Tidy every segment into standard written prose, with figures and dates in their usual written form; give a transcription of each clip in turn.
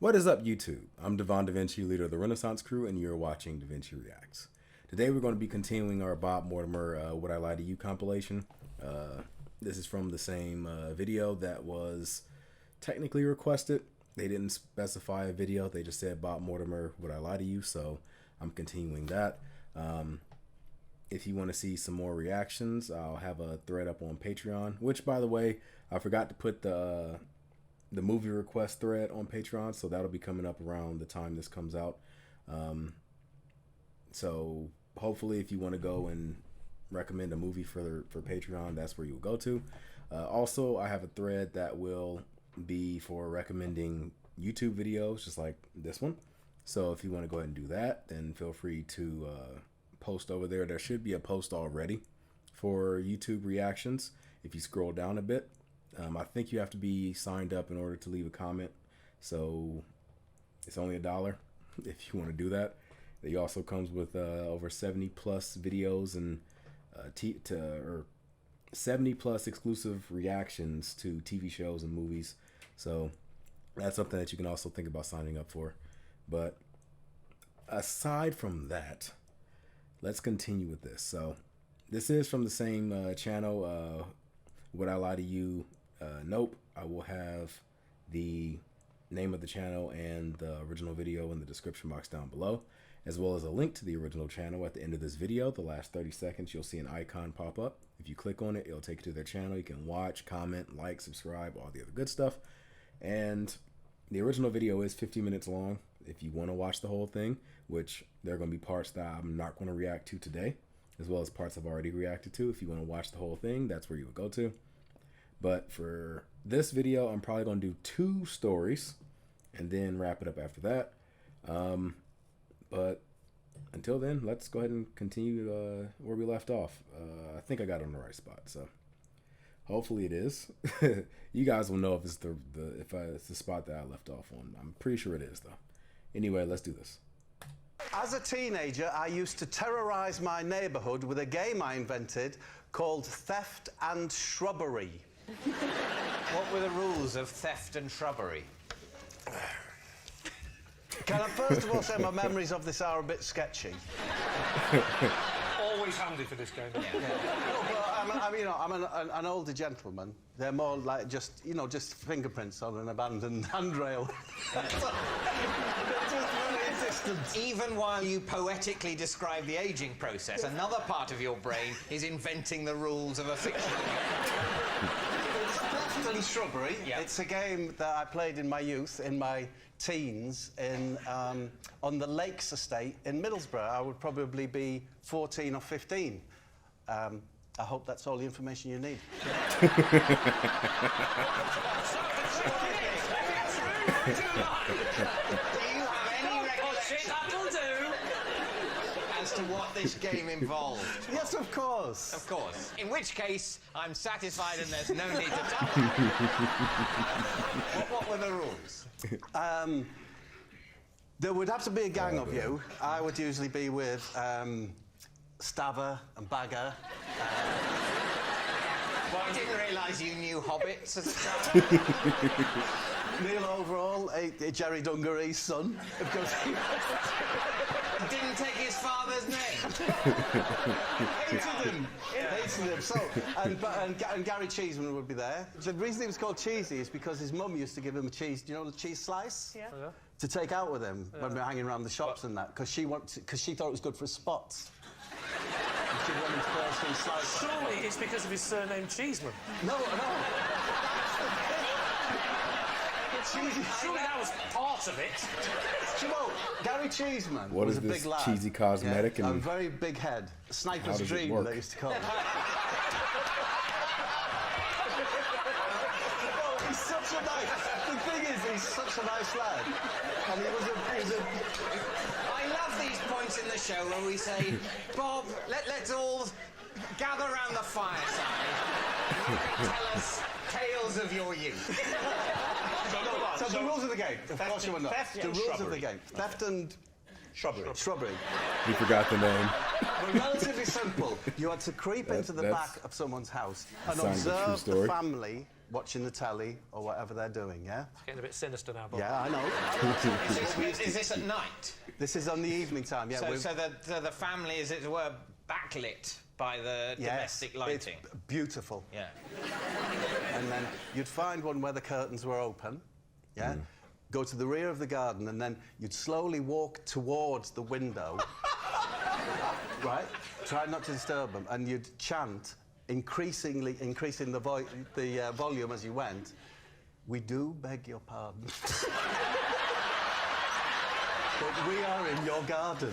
What is up, YouTube? I'm Devon DaVinci, leader of the Renaissance crew, and you're watching DaVinci Reacts. Today we're going to be continuing our Bob Mortimer Would I Lie to You compilation. This is from the same video that was technically requested. They didn't specify a video, they just said Bob Mortimer Would I Lie to You, so I'm continuing that. If you want to see some more reactions, I'll have a thread up on Patreon, which, by the way, I forgot to put the movie request thread on Patreon, so that'll be coming up around the time this comes out. So hopefully if you want to go and recommend a movie for Patreon, that's where you'll go to. Also, I have a thread that will be for recommending YouTube videos, just like this one. So if you want to go ahead and do that, then feel free to post over there. There should be a post already for YouTube reactions if you scroll down a bit. I think you have to be signed up in order to leave a comment, so it's only $1 if you want to do that. It also comes with over 70 plus videos and 70 plus exclusive reactions to TV shows and movies. So that's something that you can also think about signing up for. But aside from that, let's continue with this. So this is from the same channel, Would I Lie to You? Nope. I will have the name of the channel and the original video in the description box down below, as well as a link to the original channel at the end of this video. The last 30 seconds, you'll see an icon pop up. If you click on it, it'll take you to their channel. You can watch, comment, like, subscribe, all the other good stuff. And the original video is 50 minutes long. If you want to watch the whole thing, which there are going to be parts that I'm not going to react to today, as well as parts I've already reacted to. If you want to watch the whole thing, that's where you would go to. But for this video, I'm probably going to do 2 stories and then wrap it up after that. But until then, let's go ahead and continue where we left off. I think I got it on the right spot, so hopefully it is. You guys will know if it's it's the spot that I left off on. I'm pretty sure it is, though. Anyway, let's do this. As a teenager, I used to terrorize my neighborhood with a game I invented called Theft and Shrubbery. What were the rules of theft and shrubbery? Can I first of all say my memories of this are a bit sketchy? Always handy for this game. Yeah. No, but I'm an older gentleman. They're more like just fingerprints on an abandoned handrail. Even while you poetically describe the aging process, another part of your brain is inventing the rules of a fictional game. It's Theft and Shrubbery. Yep. It's a game that I played in my youth, in my teens, on the Lakes estate in Middlesbrough. I would probably be 14 or 15. I hope that's all the information you need. As to what this game involved? Yes, of course. Of course. In which case, I'm satisfied and there's no need to tell me. What were the rules? There would have to be a gang of you. I would usually be with Staver and Bagger. I didn't realise you knew hobbits as a child. Neil Overall, Jerry Dungaree's son. Of course, Didn't take his father's name. hated him. Hated him. So, and Gary Cheeseman would be there. The reason he was called Cheesy is because his mum used to give him a cheese. Do you know the cheese slice? Yeah. To take out with him when we were hanging around the shops and that, because she thought it was good for his spots. She wanted to personally slice. Surely it's because of his surname Cheeseman. No. Surely that was part of it. Do you know, Gary Cheeseman What was is a this big lad. cheesy cosmetic? Yeah, And a very big head. Sniper's does it dream, work? they used to call it. He's such a nice... The thing is, he's such a nice lad. And he was a... I love these points in the show where we say, Bob, let's all gather round the fireside and tell us tales of your youth. So the rules of the game, of course you will know. The rules of the game. Theft and... Shrubbery. you forgot the name. Were relatively simple. You had to creep into the that's- back of someone's house and sounds like a true observe the story. family watching the telly or whatever they're doing, yeah? It's getting a bit sinister now, Bob. Yeah, I know. Is this at night? This is on the evening time, yeah. So the family, as it were, backlit by the domestic lighting? It's beautiful. Yeah. And then you'd find one where the curtains were open, yeah? Go to the rear of the garden, and then you'd slowly walk towards the window, right? Try not to disturb them, and you'd chant, increasing the volume as you went. We do beg your pardon. But we are in your garden.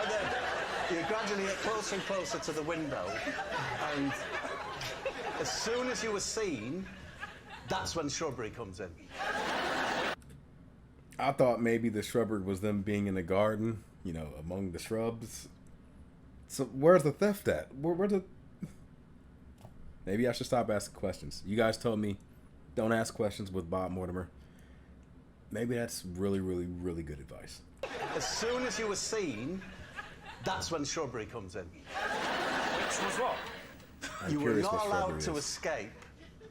And then you gradually get closer and closer to the window, and as soon as you were seen, that's when shrubbery comes in. I thought maybe the shrubbery was them being in the garden, you know, among the shrubs. So where's the theft at? Where's the... Maybe I should stop asking questions. You guys told me don't ask questions with Bob Mortimer. Maybe that's really, really, really good advice. As soon as you were seen, that's when shrubbery comes in. Which was what? You were not allowed to escape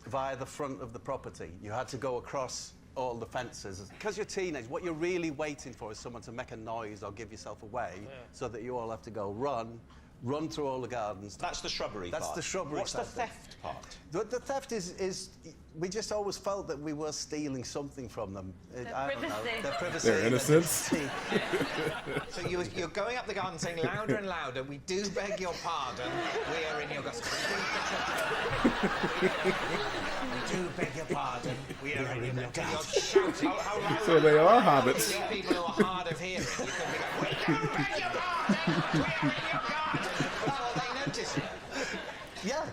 via the front of the property. You had to go across all the fences. Because you're teenage, what you're really waiting for is someone to make a noise or give yourself away, so that you all have to go run through all the gardens. That's the shrubbery part. That's the shrubbery What's part. the theft part? The theft is we just always felt that we were stealing something from them. I don't know. Their privacy. Their innocence. So you're going up the garden saying louder and louder, we do beg your pardon, we are in your garden. We do beg your pardon, we are in your garden. You're shouting. How loud? So they are hobbits. These people who are hard of hearing, you can be going, we do beg your pardon, we are in your garden, before they notice you. Yeah.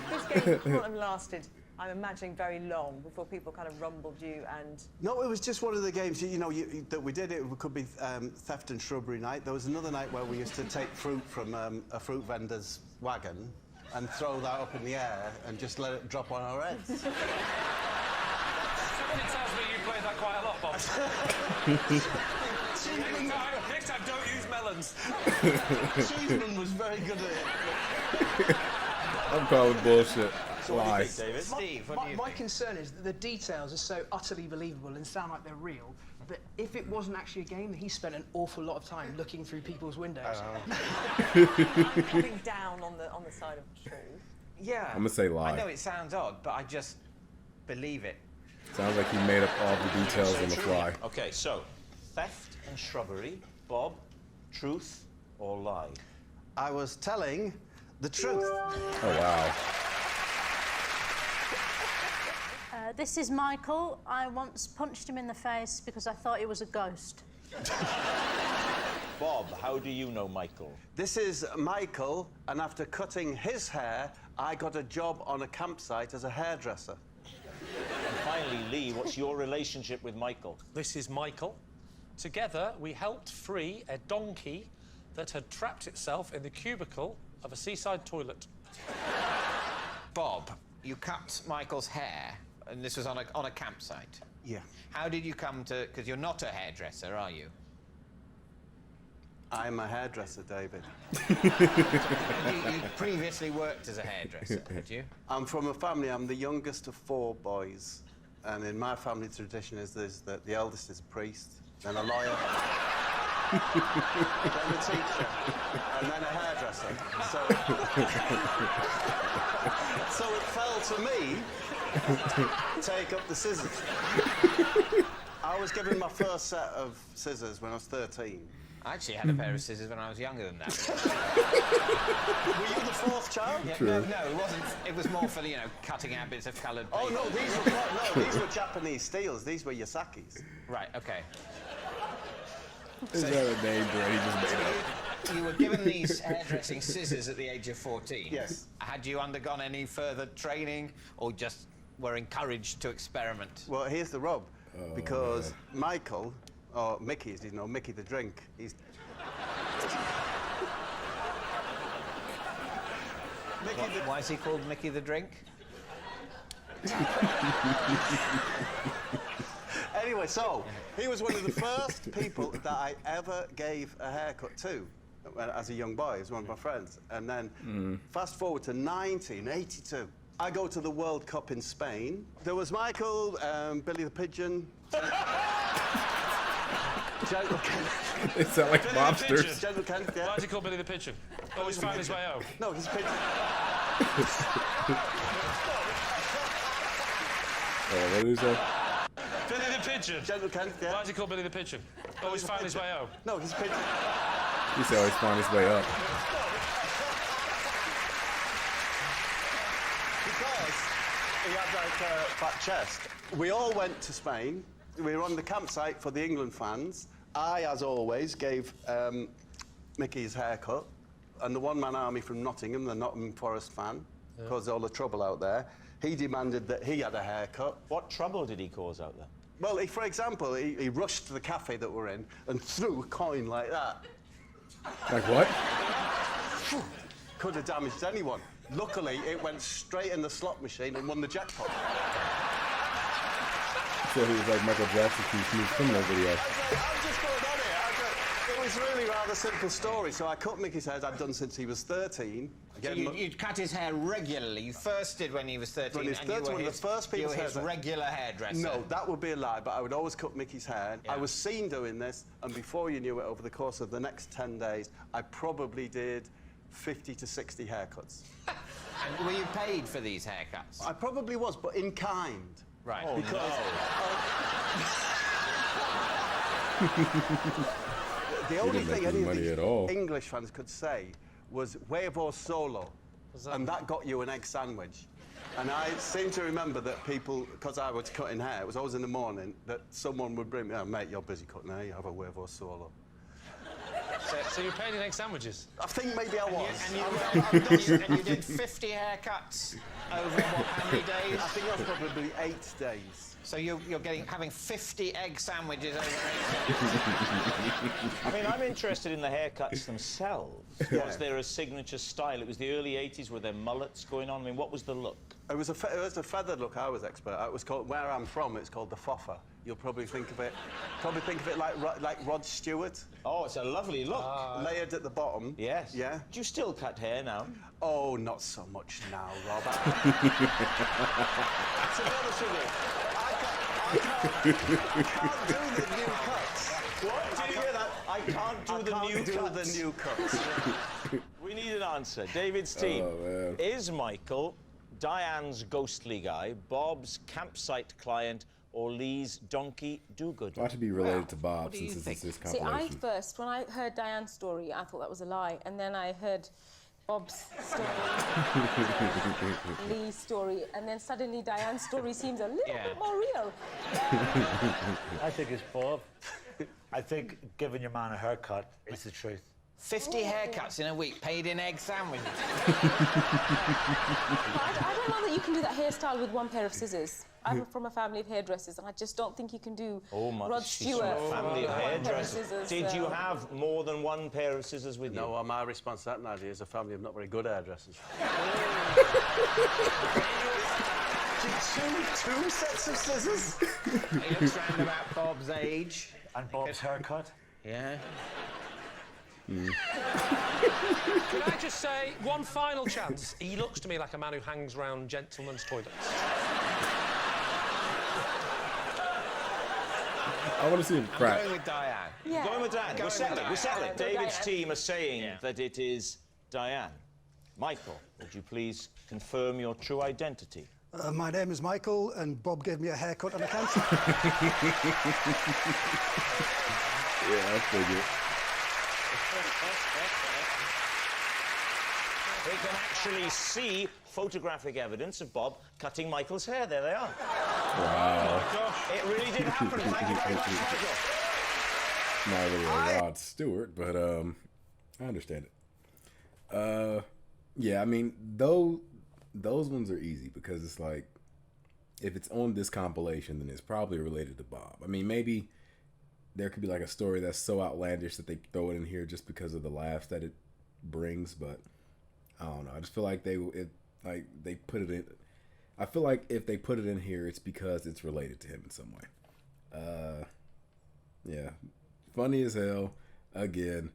This game can't have lasted, I'm imagining, very long before people kind of rumbled you and... No, it was just one of the games, that we did. It could be theft and shrubbery night. There was another night where we used to take fruit from a fruit vendor's wagon and throw that up in the air and just let it drop on our heads. It tells me you played that quite a lot, Bob. Next time, don't use melons. Cheeseman was very good at it. I'm calling bullshit. So what do you Lies. think, David? Steve, what do you My think? concern is that the details are so utterly believable and sound like they're real that if it wasn't actually a game, he spent an awful lot of time looking through people's windows. coming down on the side of truth. Yeah. I'm gonna say lie. I know it sounds odd, but I just believe it. Sounds like you made up all the details on the fly. Okay, so theft and shrubbery. Bob, truth or lie? I was telling the truth. Oh, wow. This is Michael. I once punched him in the face because I thought he was a ghost. Bob, how do you know Michael? This is Michael, and after cutting his hair, I got a job on a campsite as a hairdresser. And finally, Lee, what's your relationship with Michael? This is Michael. Together, we helped free a donkey that had trapped itself in the cubicle of a seaside toilet. Bob, you cut Michael's hair, and this was on a campsite. Yeah. How did you come to... Because you're not a hairdresser, are you? I'm a hairdresser, David. You previously worked as a hairdresser, had you? I'm from a family, I'm the youngest of 4 boys. And in my family tradition is that the eldest is a priest, then a lawyer, then a teacher, and then a hairdresser. So it fell to me to take up the scissors. I was given my first set of scissors when I was 13. I actually had a pair of scissors when I was younger than that. Were you the 4th child? Yeah, no, it wasn't. It was more for, cutting out bits of coloured paper. Oh, no, these were Japanese steels. These were Yasakis. Right, OK. Is that a name Brady just made up? You were given these hairdressing scissors at the age of 14? Yes. Had you undergone any further training, or just were encouraged to experiment? Well, here's the rub. Because Michael, or Mickey, as you know, Mickey the drink, he's... Why is he called Mickey the Drink? Anyway, so, he was one of the first people that I ever gave a haircut to. as a young boy. He was one of my friends. And then fast forward to 1982. I go to the World Cup in Spain. There was Michael, Billy the Pigeon. Gentle Kenneth. It sound like mobsters. Gentle Kenneth, yeah. Why is he called Billy the Pigeon? Always found his way home. No, he's a pigeon. What is that? Billy the Pigeon. Gentle Kenneth, yeah. Why is he called Billy the Pigeon? Always found his way home. No, he's a pigeon. He said always found his way up. Because he had like a fat chest. We all went to Spain. We were on the campsite for the England fans. I, as always, gave Mickey his haircut. And the one-man army from Nottingham, the Nottingham Forest fan, caused all the trouble out there. He demanded that he had a haircut. What trouble did he cause out there? Well, for example, he rushed to the cafe that we're in and threw a coin like that. Like what? Could have damaged anyone. Luckily, it went straight in the slot machine and won the jackpot. So he was like Michael Jackson from Smooth Criminal video. I'm just going on it. It was really rather simple story. So I cut Mickey's hair, I'd done since he was 13. So you'd cut his hair regularly. You first did when he was 13. When he was 13, one of the first you people's were his hairs. regular hairdresser. No, that would be a lie, but I would always cut Mickey's hair. Yeah. I was seen doing this, and before you knew it, over the course of the next 10 days, I probably did 50 to 60 haircuts. And were you paid for these haircuts? I probably was, but in kind. Right. Oh, Because the only didn't make thing any any money of at the all. English fans could say was huevo solo, and that got you an egg sandwich. And I seem to remember that people, because I was cutting hair, it was always in the morning, that someone would bring me, oh, mate, you're busy cutting hair, you have a huevo solo. So you're paid in egg sandwiches? I think maybe I was. And you did 50 haircuts over how many days? I think that was probably 8 days. So you're having 50 egg sandwiches over 8 I mean, I'm interested in the haircuts themselves. Yeah. Was there a signature style? It was the early 80s. Were there mullets going on? I mean, what was the look? It was a feathered look I was expert at. It was called, where I'm from, it's called the foffer. You'll probably think of it like Rod Stewart. Oh, it's a lovely look. Layered at the bottom. Yes. Yeah. Do you still cut hair now? Oh, not so much now, Rob. To be honest with you, I can't do the new cuts. What? Did you hear that? I can't do the new cuts. the new cuts. We need an answer. David's team. Oh, man. Is Michael Diane's ghostly guy, Bob's campsite client, or Lee's donkey do-good? Ought to be related to Bob do you since it's this See, compilation. when I heard Diane's story, I thought that was a lie. And then I heard Bob's story, Lee's story, and then suddenly Diane's story seems a little bit more real. I think it's Bob. I think giving your man a haircut is the truth. 50 haircuts in a week, paid in egg sandwiches. I don't know that you can do that hairstyle with one pair of scissors. I'm from a family of hairdressers, and I just don't think you can do Rod Stewart She's from a family of with one pair of hairdressers. scissors. Did you have more than one pair of scissors with you? No, well, my response to that, Nadia, is a family of not very good hairdressers. two sets of scissors? He looks round about Bob's age. And Bob's haircut? Yeah. Can I just say, one final chance? He looks to me like a man who hangs round gentlemen's toilets. I want to see him crack. Going with Diane. Yeah. Going with Diane. Going We're settling. with Diane. David's Diane. team are saying that it is Diane. Michael, would you please confirm your true identity? My name is Michael, and Bob gave me a haircut on account. Yeah, I figured. We can actually see photographic evidence of Bob cutting Michael's hair. There they are. Wow. It really did happen. Thank you very much, Michael. Not really a Rod Stewart, but I understand it. Yeah, I mean, those ones are easy because it's like, if it's on this compilation, then it's probably related to Bob. I mean, maybe there could be like a story that's so outlandish that they throw it in here just because of the laughs that it brings, but I don't know. I just feel like they put it in. I feel like if they put it in here, it's because it's related to him in some way. Yeah, funny as hell. Again,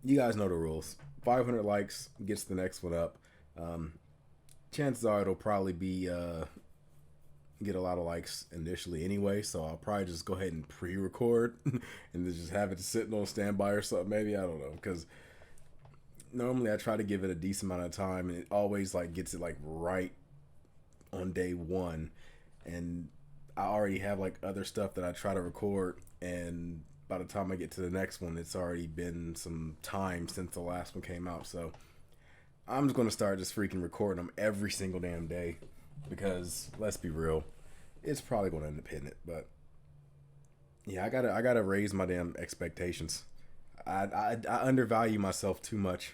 you guys know the rules. 500 likes gets the next one up. Chances are it'll probably be get a lot of likes initially anyway, so I'll probably just go ahead and pre-record and then just have it sitting on standby or something. Maybe, I don't know, because normally I try to give it a decent amount of time, and it always like gets it like right on day one, and I already have like other stuff that I try to record, and by the time I get to the next one, it's already been some time since the last one came out. So I'm just gonna start just freaking recording them every single damn day, because let's be real, it's probably gonna end up hitting it. But yeah, I gotta raise my damn expectations. I undervalue myself too much,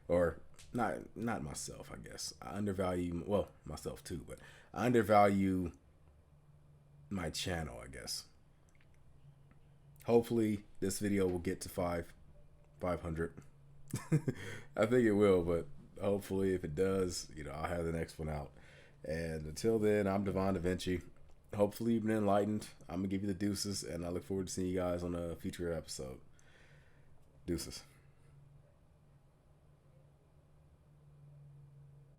or not myself. I guess I undervalue, well, myself too, but I undervalue my channel, I guess. Hopefully this video will get to 500. I think it will, but hopefully if it does, you know, I'll have the next one out. And until then, I'm Devon DaVinci. Hopefully you've been enlightened. I'm gonna give you the deuces, and I look forward to seeing you guys on a future episode. Deuces.